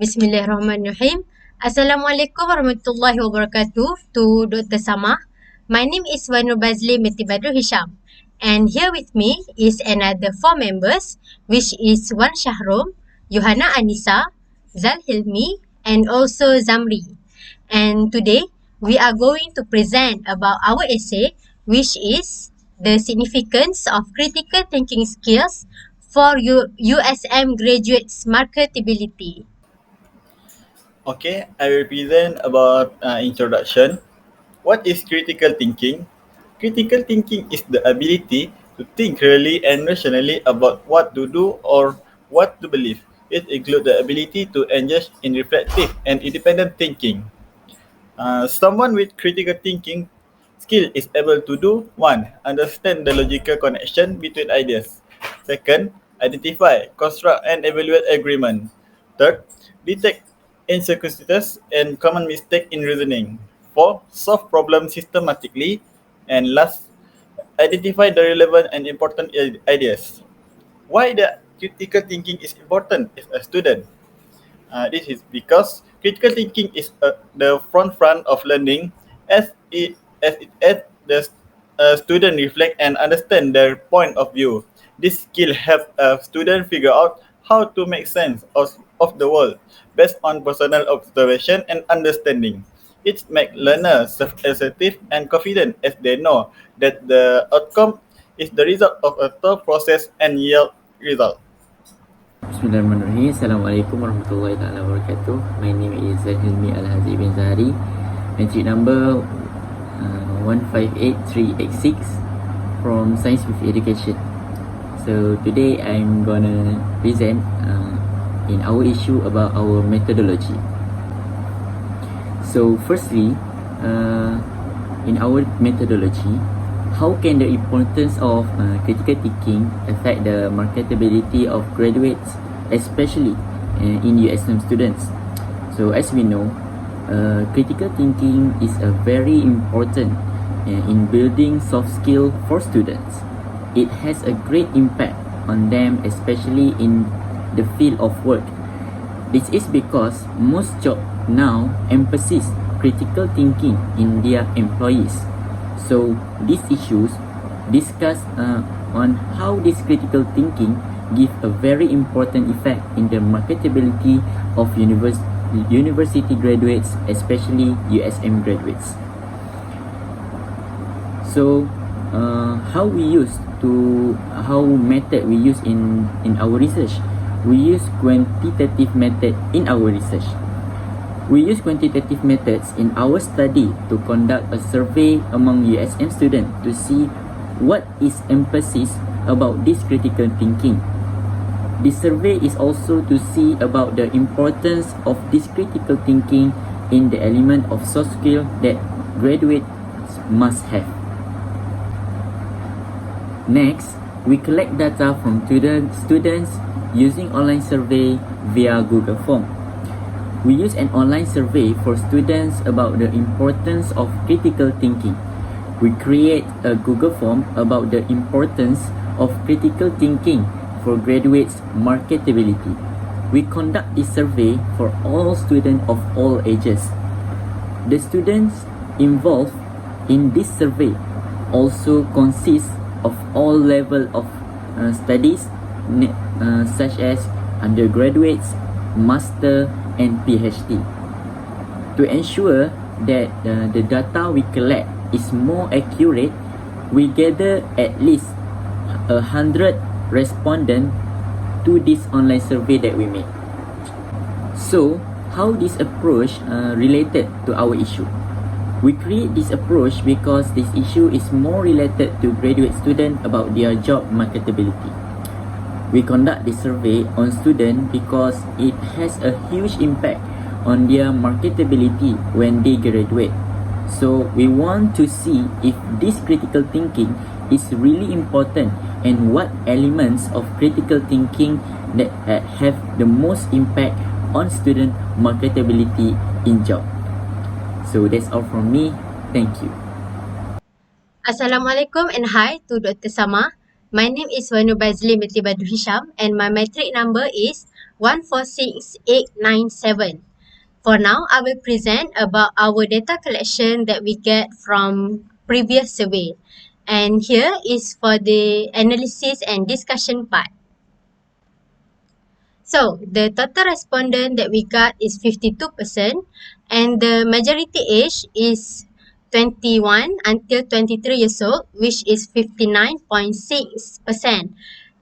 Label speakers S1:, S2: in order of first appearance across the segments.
S1: Bismillahirrahmanirrahim. Assalamualaikum warahmatullahi wabarakatuh to Dr. Sama. My name is Wanur Bazli Metibadru Hisham. And here with me is another four members, which is Wan Shahrom, Yohana Anisa, Zal Hilmi, and also Zamri. And today, we are going to present about our essay, which is the significance of critical thinking skills for USM graduates' marketability.
S2: Okay, I will present about introduction. What is critical thinking? Critical thinking is the ability to think clearly and rationally about what to do or what to believe. It includes the ability to engage in reflective and independent thinking. Someone with critical thinking skill is able to do one, understand the logical connection between ideas. Second, identify, construct, and evaluate agreement. Third, detect inconsistencies and common mistake in reasoning. Four, solve problems systematically. And last, identify the relevant and important ideas. Why the critical thinking is important as a student? This is because critical thinking is the front of learning as the student reflect and understand their point of view. This skill helps a student figure out how to make sense of the world based on personal observation and understanding. It makes learners self-assertive and confident as they know that the outcome is the result of a thought process and yield result.
S3: Bismillahirrahmanirrahim. Assalamualaikum warahmatullahi wabarakatuh. My name is Hilmi Al-Hazi bin Zahari. Entry number 158386 from Science with Education. So today I'm gonna present in our issue about our methodology. So firstly, in our methodology, how can the importance of critical thinking affect the marketability of graduates, especially in USM students? So as we know, critical thinking is a very important in building soft skill for students. It has a great impact on them, especially in the field of work. This is because most jobs now emphasize critical thinking in their employees. So these issues discuss on how this critical thinking give a very important effect in the marketability of university graduates, especially USM graduates. So how method we use in our research? We use quantitative method in our research. We use quantitative methods in our study to conduct a survey among USM students to see what is emphasis about this critical thinking. This survey is also to see about the importance of this critical thinking in the element of soft skill that graduates must have. Next, we collect data from students using online survey via Google Form. We use an online survey for students about the importance of critical thinking. We create a Google form about the importance of critical thinking for graduates' marketability. We conduct this survey for all students of all ages. The students involved in this survey also consist of all level of studies such as undergraduates, master, and PhD. To ensure that the data we collect is more accurate, we gather at least 100 respondents to this online survey that we made. So, how this approach related to our issue? We create this approach because this issue is more related to graduate students about their job marketability. We conduct this survey on students because it has a huge impact on their marketability when they graduate. So we want to see if this critical thinking is really important and what elements of critical thinking that have the most impact on student marketability in job. So that's all from me. Thank you.
S1: Assalamualaikum and hi to Dr. Sama. My name is Wanur Bazli Binti Badru Hisham and my metric number is 146897. For now, I will present about our data collection that we get from previous survey. And here is for the analysis and discussion part. So, the total respondent that we got is 52%, and the majority age is 21 until 23 years old, which is 59.6%.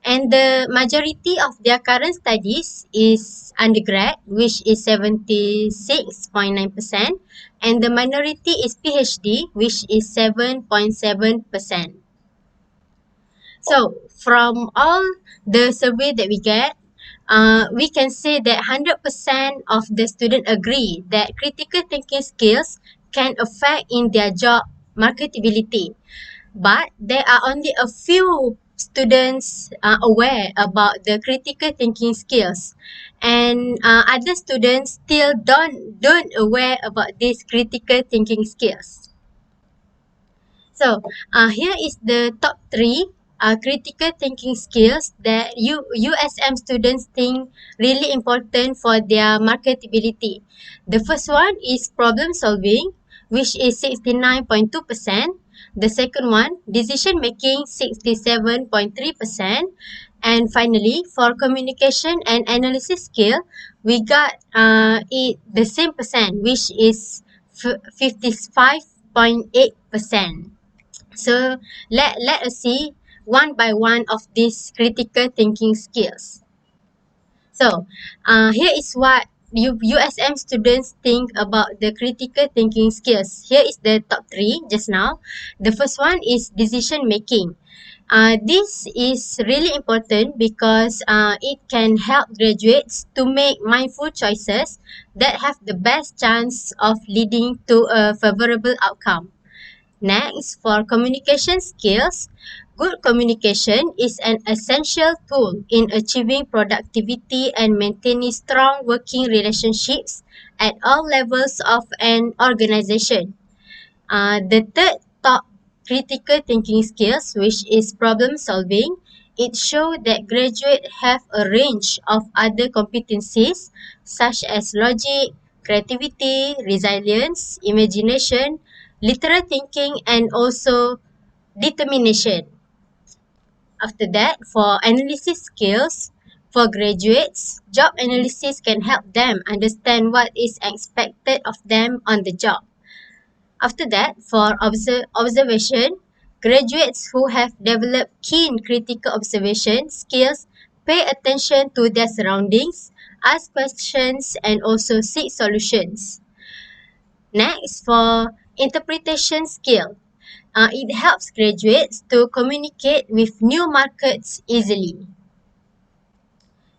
S1: And the majority of their current studies is undergrad, which is 76.9%, and the minority is PhD, which is 7.7%. So, from all the survey that we get, we can say that 100% of the student agree that critical thinking skills can affect in their job marketability. But there are only a few students aware about the critical thinking skills, and other students still don't aware about these critical thinking skills. So, here is the top three critical thinking skills that USM students think really important for their marketability. The first one is problem solving, which is 69.2%. The second one, decision making, 67.3%. And finally, for communication and analysis skill, we got it the same percent, which is 55.8%. So let us see one by one of these critical thinking skills. So here is what USM students think about the critical thinking skills. Here is the top three just now. The first one is decision making. This is really important because it can help graduates to make mindful choices that have the best chance of leading to a favorable outcome. Next, for communication skills, good communication is an essential tool in achieving productivity and maintaining strong working relationships at all levels of an organization. The third top critical thinking skills, which is problem solving, it shows that graduates have a range of other competencies such as logic, creativity, resilience, imagination, literal thinking, and also determination. After that, for analysis skills, for graduates, job analysis can help them understand what is expected of them on the job. After that, for observation, graduates who have developed keen critical observation skills pay attention to their surroundings, ask questions, and also seek solutions. Next, for interpretation skill, it helps graduates to communicate with new markets easily.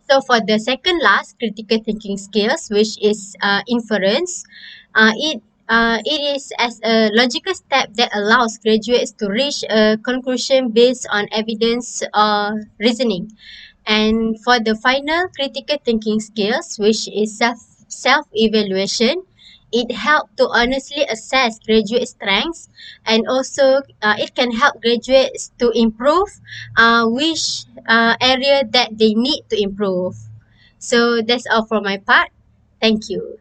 S1: So for the second last critical thinking skills, which is inference, it is as a logical step that allows graduates to reach a conclusion based on evidence or reasoning. And for the final critical thinking skills, which is self evaluation, it helps to honestly assess graduate strengths, and also it can help graduates to improve which area that they need to improve. So that's all for my part. Thank you.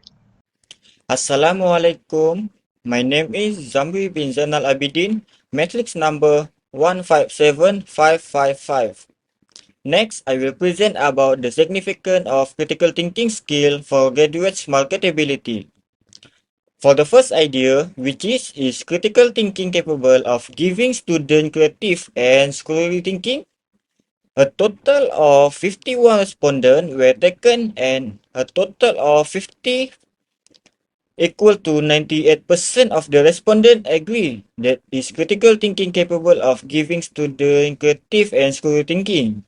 S4: Assalamualaikum. My name is Zambi bin Zainal Abidin, matrix number 157555. Next, I will present about the significance of critical thinking skill for graduates' marketability. For the first idea, which is critical thinking capable of giving student creative and scholarly thinking? A total of 51 respondents were taken and a total of 50 equal to 98% of the respondents agree that is critical thinking capable of giving student creative and scholarly thinking.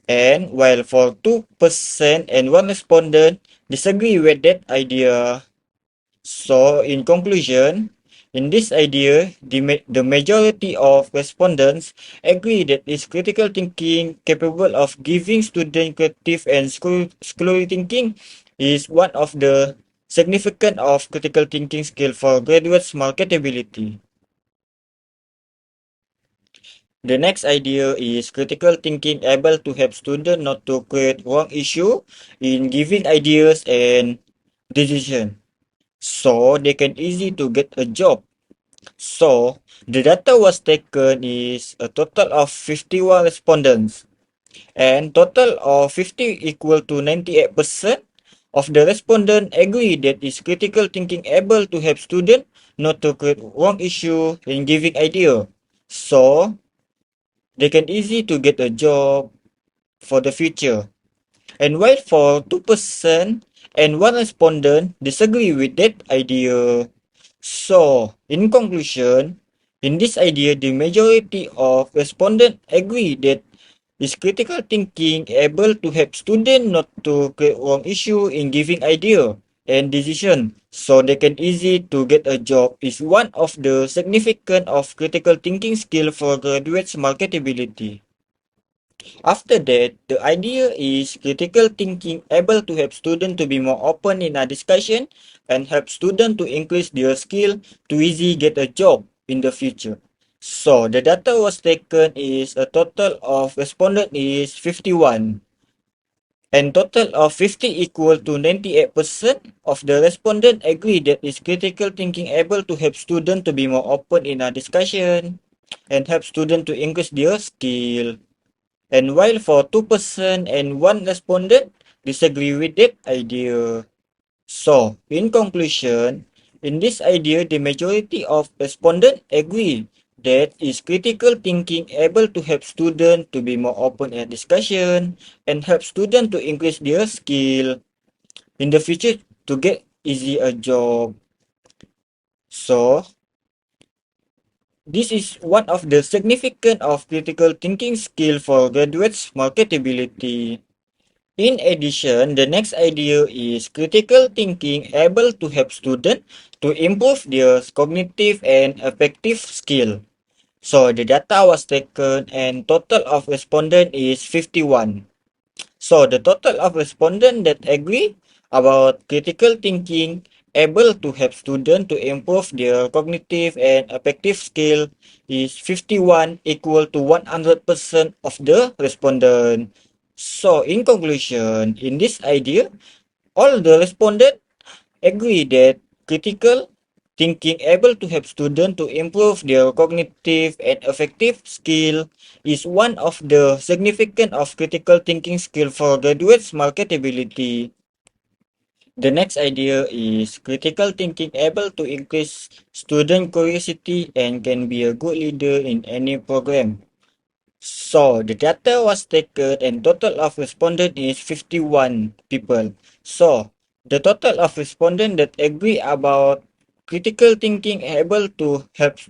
S4: And while for 2% and one respondent disagree with that idea. So in conclusion, in this idea, the majority of respondents agree that is critical thinking capable of giving student creative and scholarly thinking is one of the significant of critical thinking skill for graduates marketability. The next idea is critical thinking able to help students not to create wrong issue in giving ideas and decision. So they can easy to get a job. So the data was taken is a total of 51 respondents and total of 50 equal to 98% of the respondent agree that is critical thinking able to help student not to create wrong issue in giving idea. So they can easy to get a job for the future. And while for 2% and one respondent disagree with that idea. So, in conclusion, in this idea, the majority of respondents agree that is critical thinking able to help students not to create wrong issue in giving idea and decision so they can easy to get a job is one of the significant of critical thinking skill for graduates marketability. After that, the idea is critical thinking able to help students to be more open in a discussion and help students to increase their skill to easy get a job in the future. So the data was taken is a total of respondent is 51 and total of 50 equal to 98% of the respondent agree that is critical thinking able to help students to be more open in a discussion and help students to increase their skill. And while for 2% and one respondent disagree with that idea. So, in conclusion, in this idea, the majority of respondents agree that is critical thinking able to help students to be more open at discussion and help students to increase their skill in the future to get easy a job. So, this is one of the significant of critical thinking skill for graduates marketability. In addition, the next idea is critical thinking able to help students to improve their cognitive and affective skill. So the data was taken and total of respondent is 51. So the total of respondents that agree about critical thinking able to help students to improve their cognitive and affective skill is 51 equal to 100% of the respondent. So in conclusion, in this idea, all the respondents agree that critical thinking able to help students to improve their cognitive and affective skill is one of the significant of critical thinking skill for graduates marketability. The next idea is critical thinking able to increase student curiosity and can be a good leader in any program. So the data was taken and total of respondent is 51 people. So the total of respondent that agree about critical thinking able to help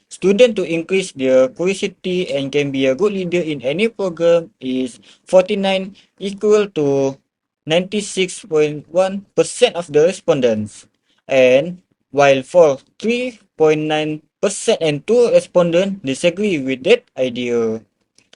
S4: student to increase their curiosity and can be a good leader in any program is 49 equal to 96.1% of the respondents. And while for 3.9% and 2 respondents disagree with that idea.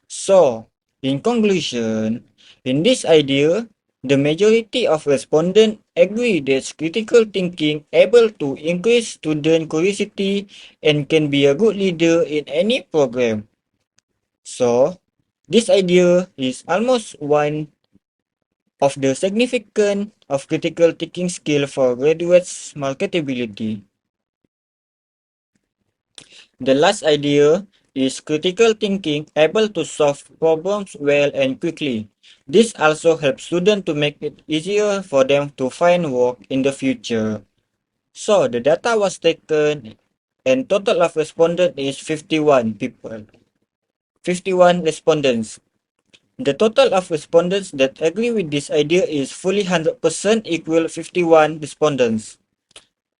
S4: So, in conclusion, in this idea, the majority of respondents agree that critical thinking able to increase student curiosity and can be a good leader in any program. So, this idea is almost one of the significant of critical thinking skill for graduates marketability. The last idea is critical thinking able to solve problems well and quickly. This also helps students to make it easier for them to find work in the future. So the data was taken and total of respondents is 51 people. 51 respondents. The total of respondents that agree with this idea is fully 100% equal 51 respondents.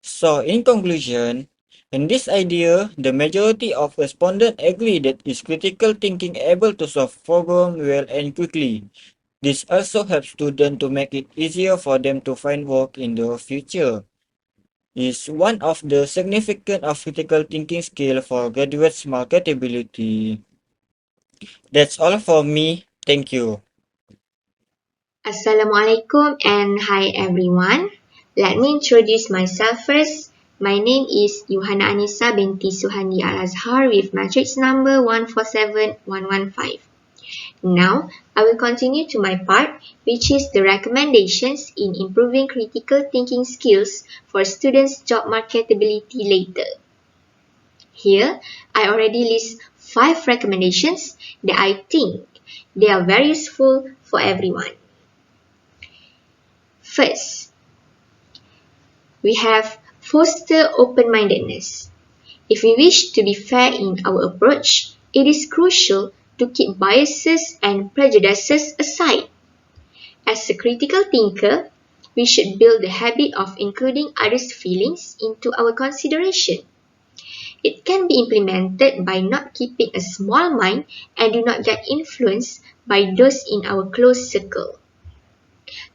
S4: So, in conclusion, in this idea, the majority of respondents agree that is critical thinking able to solve problems well and quickly. This also helps students to make it easier for them to find work in the future. Is one of the significant of critical thinking skill for graduates marketability. That's all for me. Thank you.
S5: Assalamualaikum and hi everyone. Let me introduce myself first. My name is Yohana Anissa binti Suhandi Al-Azhar with matrix number 147115. Now, I will continue to my part, which is the recommendations in improving critical thinking skills for students' job marketability later. Here, I already list 5 recommendations that I think they are very useful for everyone. First, we have foster open-mindedness. If we wish to be fair in our approach, it is crucial to keep biases and prejudices aside. As a critical thinker, we should build the habit of including others' feelings into our consideration. It can be implemented by not keeping a small mind and do not get influenced by those in our close circle.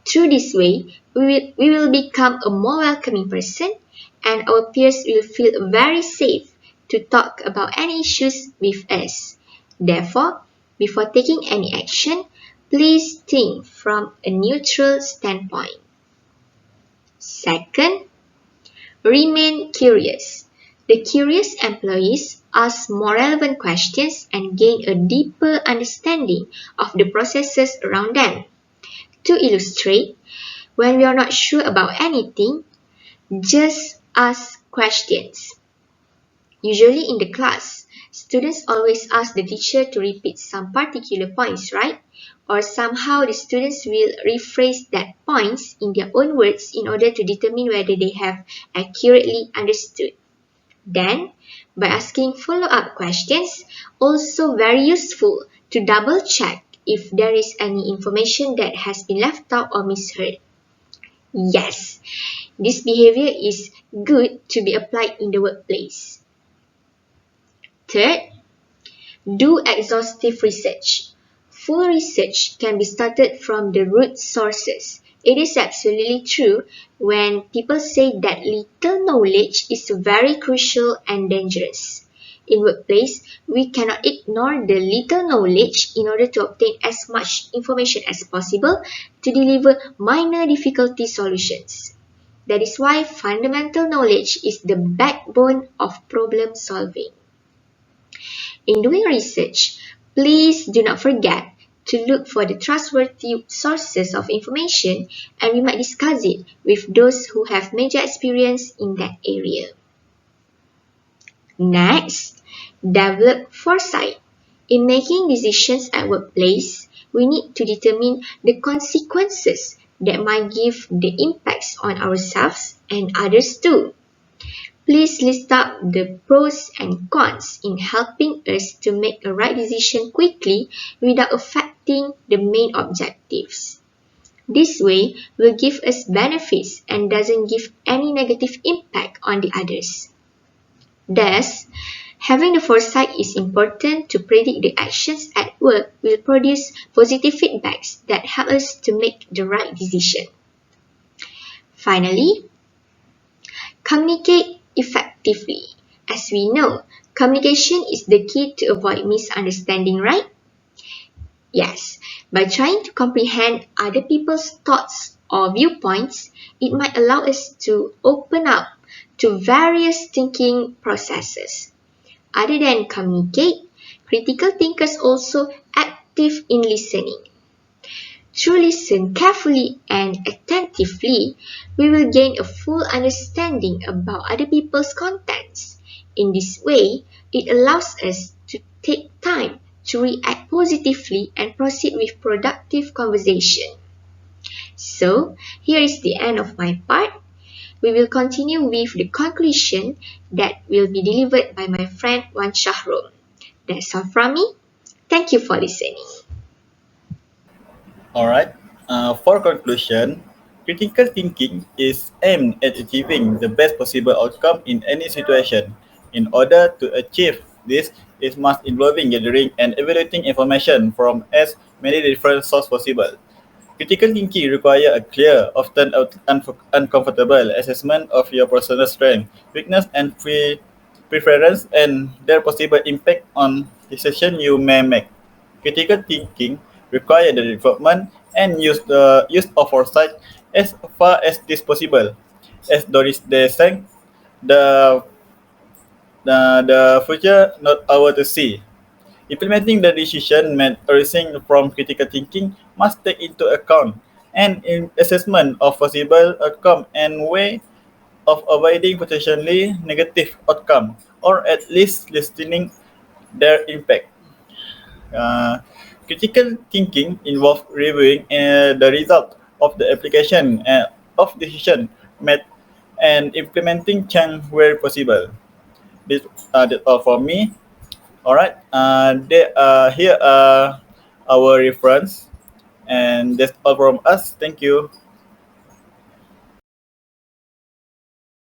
S5: Through this way, we will become a more welcoming person and our peers will feel very safe to talk about any issues with us. Therefore, before taking any action, please think from a neutral standpoint. Second, remain curious. The curious employees ask more relevant questions and gain a deeper understanding of the processes around them. To illustrate, when we are not sure about anything, just ask questions. Usually in the class, students always ask the teacher to repeat some particular points, right? Or somehow the students will rephrase that points in their own words in order to determine whether they have accurately understood. Then, by asking follow-up questions, also very useful to double check if there is any information that has been left out or misheard. Yes, this behavior is good to be applied in the workplace. Third, do exhaustive research. Full research can be started from the root sources. It is absolutely true when people say that little knowledge is very crucial and dangerous. In workplace, we cannot ignore the little knowledge in order to obtain as much information as possible to deliver minor difficulty solutions. That is why fundamental knowledge is the backbone of problem solving. In doing research, please do not forget to look for the trustworthy sources of information and we might discuss it with those who have major experience in that area. Next, develop foresight. In making decisions at workplace, we need to determine the consequences that might give the impacts on ourselves and others too. Please list out the pros and cons in helping us to make a right decision quickly without affecting the main objectives. This way will give us benefits and doesn't give any negative impact on the others. Thus, having the foresight is important to predict the actions at work will produce positive feedbacks that help us to make the right decision. Finally, communicate effectively. As we know, communication is the key to avoid misunderstanding, right? Yes, by trying to comprehend other people's thoughts or viewpoints, it might allow us to open up to various thinking processes. Other than communicate, critical thinkers also active in listening. Through listen carefully and attentively, we will gain a full understanding about other people's contents. In this way, it allows us to take time to react positively and proceed with productive conversation. So, here is the end of my part. We will continue with the conclusion that will be delivered by my friend Wan Shahrum. That's all from me. Thank you for listening.
S2: All right. For conclusion, critical thinking is aimed at achieving the best possible outcome in any situation. In order to achieve this, it must involving gathering and evaluating information from as many different sources possible. Critical thinking requires a clear, often uncomfortable assessment of your personal strength, weakness, and preference, and their possible impact on decisions you may make. Critical thinking requires the development and use of foresight as far as this possible. As Doris Day sang, The the future not our to see. Implementing the decision made arising from critical thinking must take into account an assessment of possible outcome and way of avoiding potentially negative outcome, or at least lessening their impact. Uh, Critical thinking involves reviewing the result of the application of decision made and implementing change where possible. This that's all for me. All right. Here are our reference, and that's all from us. Thank you.